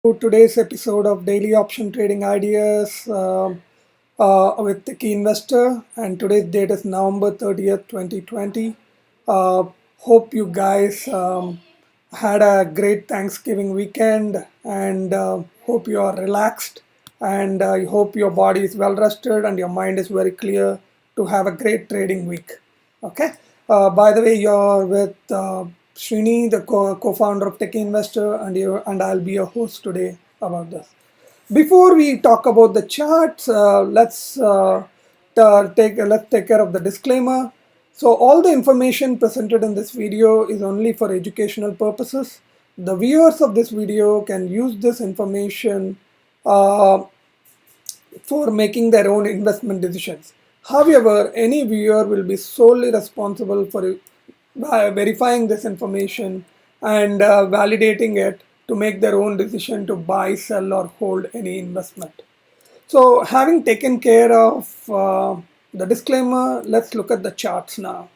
to today's episode of Daily Option Trading Ideas with the Key Investor. And today's date is November 30th, 2020. Uh, Hope you guys had a great Thanksgiving weekend and hope you are relaxed. And I hope your body is well rested and your mind is very clear to have a great trading week. Okay. By the way, you're with Srini, the co-founder of Tech Investor, and I'll be your host today about this. Before we talk about the charts, let's take care of the disclaimer. So all the information presented in this video is only for educational purposes. The viewers of this video can use this information uh, for making their own investment decisions. However, any viewer will be solely responsible for verifying this information and validating it to make their own decision to buy, sell, or hold any investment. So, having taken care of the disclaimer, let's look at the charts now.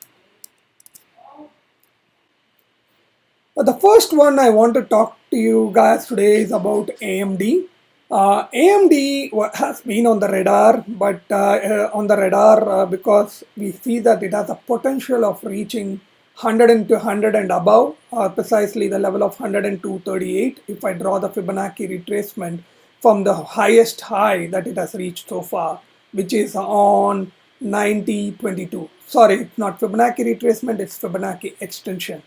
The first one I want to talk to you guys today is about AMD. AMD has been on the radar, but because we see that it has a potential of reaching 100 and 200 and above, precisely the level of 102.38 if I draw the Fibonacci retracement from the highest high that it has reached so far, which is on 90.22. Sorry, it's not Fibonacci retracement, it's Fibonacci extension.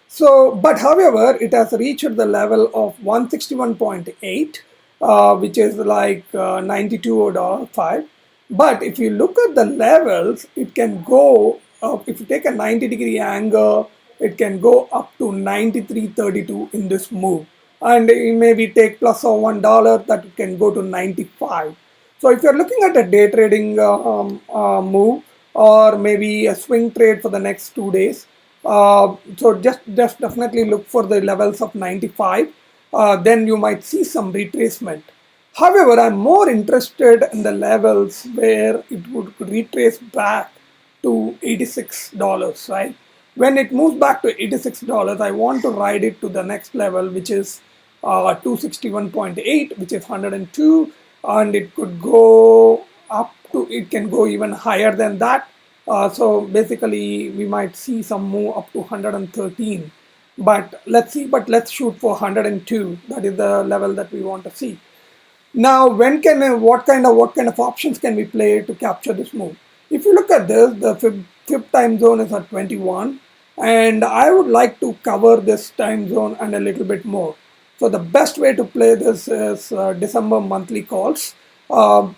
So, but however, it has reached the level of 161.8, which is like 92.5. But if you look at the levels, it can go, if you take a 90-degree angle, it can go up to 93.32 in this move. And maybe take plus or $1 that it can go to 95. So if you're looking at a day trading move or maybe a swing trade for the next 2 days, so just definitely look for the levels of 95. Then you might see some retracement. However, I'm more interested in the levels where it would retrace back to $86, right? When it moves back to $86, I want to ride it to the next level, which is 261.8, which is 102, and it could go up to, it can go even higher than that. So basically, we might see some move up to 113. But let's see, but let's shoot for 102. That is the level that we want to see. Now, what kind of options can we play to capture this move? If you look at this, the fib time zone is at 21, and I would like to cover this time zone and a little bit more. So the best way to play this is December monthly calls when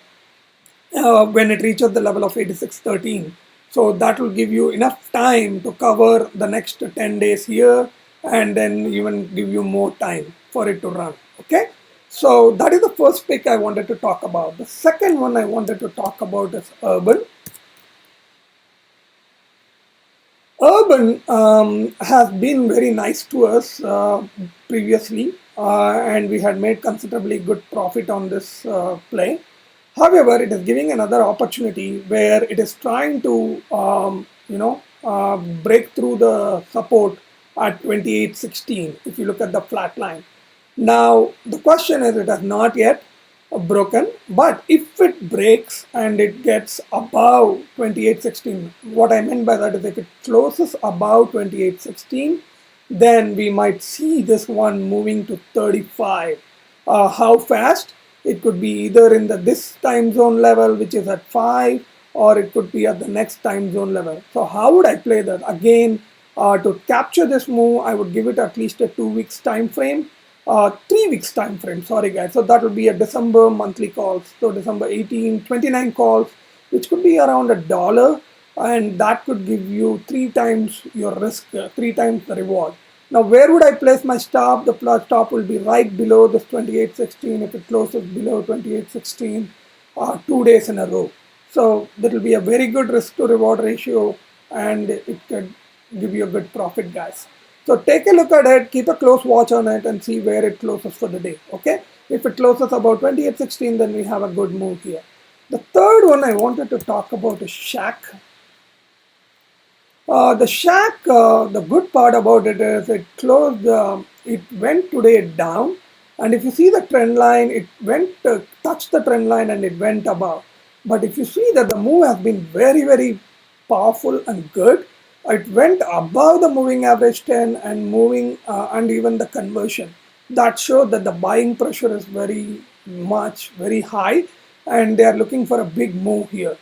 it reaches the level of 86.13. So that will give you enough time to cover the next 10 days here and then even give you more time for it to run. Okay. So that is the first pick I wanted to talk about. The second one I wanted to talk about is Urban. Urban has been very nice to us previously, and we had made considerably good profit on this play. However, it is giving another opportunity where it is trying to, break through the support at 28.16. If you look at the flat line, now the question is, it has not yet broken, but if it breaks and it gets above 28.16, what I meant by that is if it closes above 28.16, then we might see this one moving to 35. How fast? It could be either in this time zone level, which is at 5, or it could be at the next time zone level. So how would I play that? Again, to capture this move, I would give it at least a 2 weeks time frame. 3 weeks time frame, sorry guys. So that will be a December monthly calls. So December 18, 29 calls, which could be around $1, and that could give you 3 times your risk, 3 times the reward. Now, where would I place my stop? The stop will be right below this 28.16 if it closes below 28.16 2 days in a row. So that will be a very good risk to reward ratio, and it could give you a good profit, guys. So take a look at it, keep a close watch on it, and see where it closes for the day. Okay, if it closes about 28.16, then we have a good move here. The third one I wanted to talk about is Shack. The Shack, the good part about it is it closed, it went today down, And if you see the trend line, it went touched the trend line and it went above. But if you see that the move has been very, very powerful and good, it went above the moving average 10 and moving and even the conversion. That showed that the buying pressure is very much, very high, and they are looking for a big move here.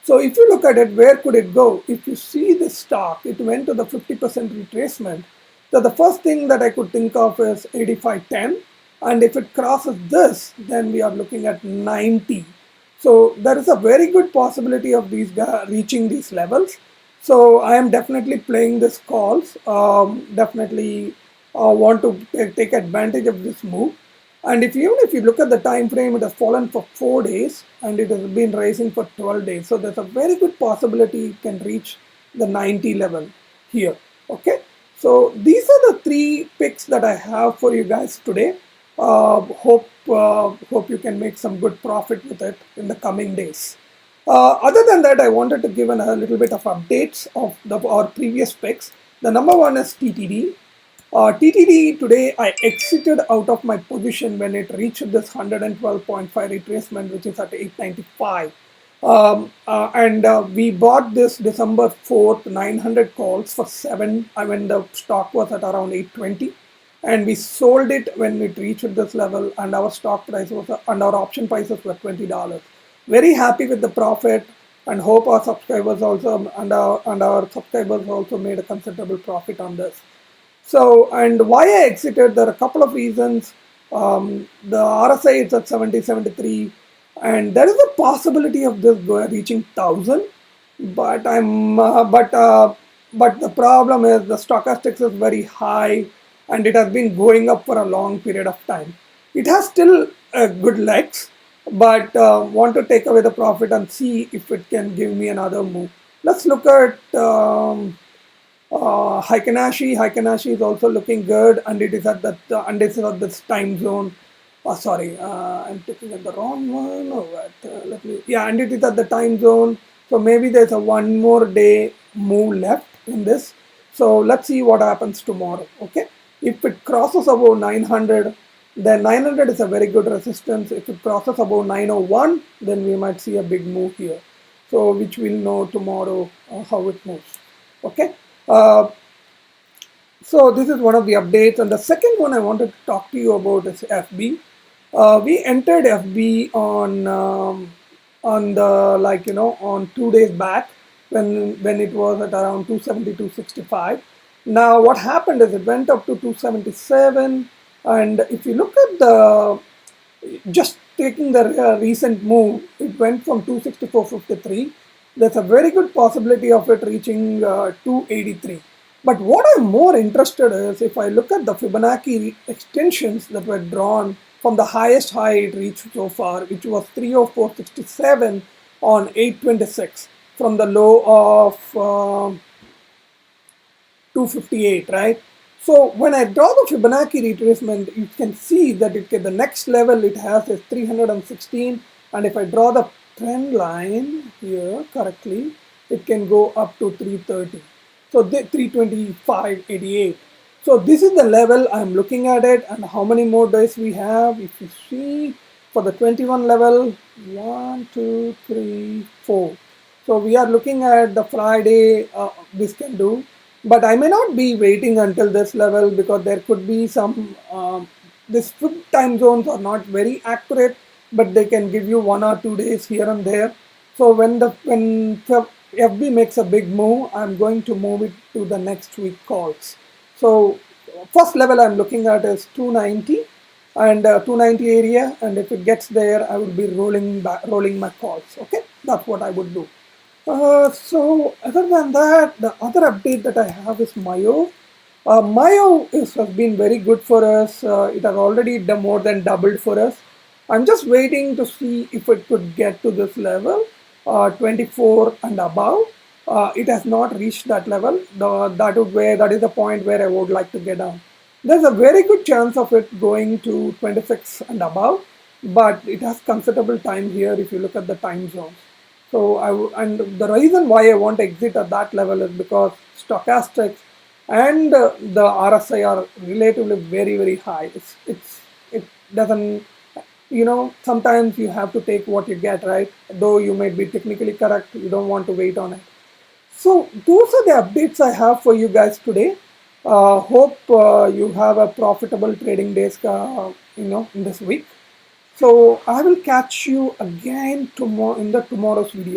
So if you look at it, where could it go? If you see the stock, it went to the 50% retracement. So the first thing that I could think of is 85.10, and if it crosses this, then we are looking at 90. So there is a very good possibility of these reaching these levels. So I am definitely playing this calls. Definitely want to take advantage of this move. And even if you look at the time frame, it has fallen for 4 days and it has been rising for 12 days. So there's a very good possibility it can reach the 90 level here. Okay. So these are the three picks that I have for you guys today. Hope you can make some good profit with it in the coming days. Other than that, I wanted to give a little bit of updates of our previous picks. The number one is TTD. TTD today, I exited out of my position when it reached this 112.5 retracement, which is at 895. And we bought this December 4th 900 calls for 7 when the stock was at around 820, and we sold it when it reached this level, and our stock price was and our option prices were $20. Very happy with the profit, and hope our subscribers also and our subscribers also made a considerable profit on this. So, and why I exited, there are a couple of reasons. The RSI is at 70, 73, and there is a possibility of this reaching 1,000. But but the problem is the stochastics is very high, and it has been going up for a long period of time. It has still good legs, but want to take away the profit and see if it can give me another move. Let's look at Heikin Ashi is also looking good, and it is at and it's at this time zone. Oh, sorry, I'm taking at the wrong one. Oh, what? Let me. Yeah, and it is at the time zone. So maybe there's a one more day move left in this. So let's see what happens tomorrow. Okay, if it crosses above 900, then 900 is a very good resistance. If it crosses above 901, then we might see a big move here. So which we'll know tomorrow how it moves. Okay. So this is one of the updates, and the second one I wanted to talk to you about is FB. We entered FB on the on 2 days back when it was at around 270, 265. Now what happened is it went up to 277, and if you look at the just taking the recent move, it went from 264.53. There's a very good possibility of it reaching 283. But what I'm more interested is if I look at the Fibonacci extensions that were drawn from the highest high it reached so far, which was 304.67 on 826 from the low of 258, right? So when I draw the Fibonacci retracement, you can see that the next level it has is 316, and if I draw the trend line here correctly, it can go up to 330. So 325.88. So this is the level I'm looking at it, and how many more days we have. If you see for the 21 level, 1, 2, 3, 4. So we are looking at the Friday this can do. But I may not be waiting until this level because there could be some, these time zones are not very accurate, but they can give you 1 or 2 days here and there. So when FB makes a big move, I'm going to move it to the next week calls. So first level I'm looking at is 290 and 290 area, and if it gets there, I will be rolling my calls. Okay, that's what I would do. So other than that, the other update that I have is Mayo. Mayo has been very good for us. It has already more than doubled for us. I'm just waiting to see if it could get to this level, 24 and above. It has not reached that level. That is the point where I would like to get down. There's a very good chance of it going to 26 and above, but it has considerable time here if you look at the time zones. So and the reason why I want to exit at that level is because stochastics and the RSI are relatively very high. doesn't, sometimes you have to take what you get, right? Though you may be technically correct, you don't want to wait on it. So those are the updates I have for you guys today. Hope you have a profitable trading days, in this week. So I will catch you again tomorrow in the tomorrow's video.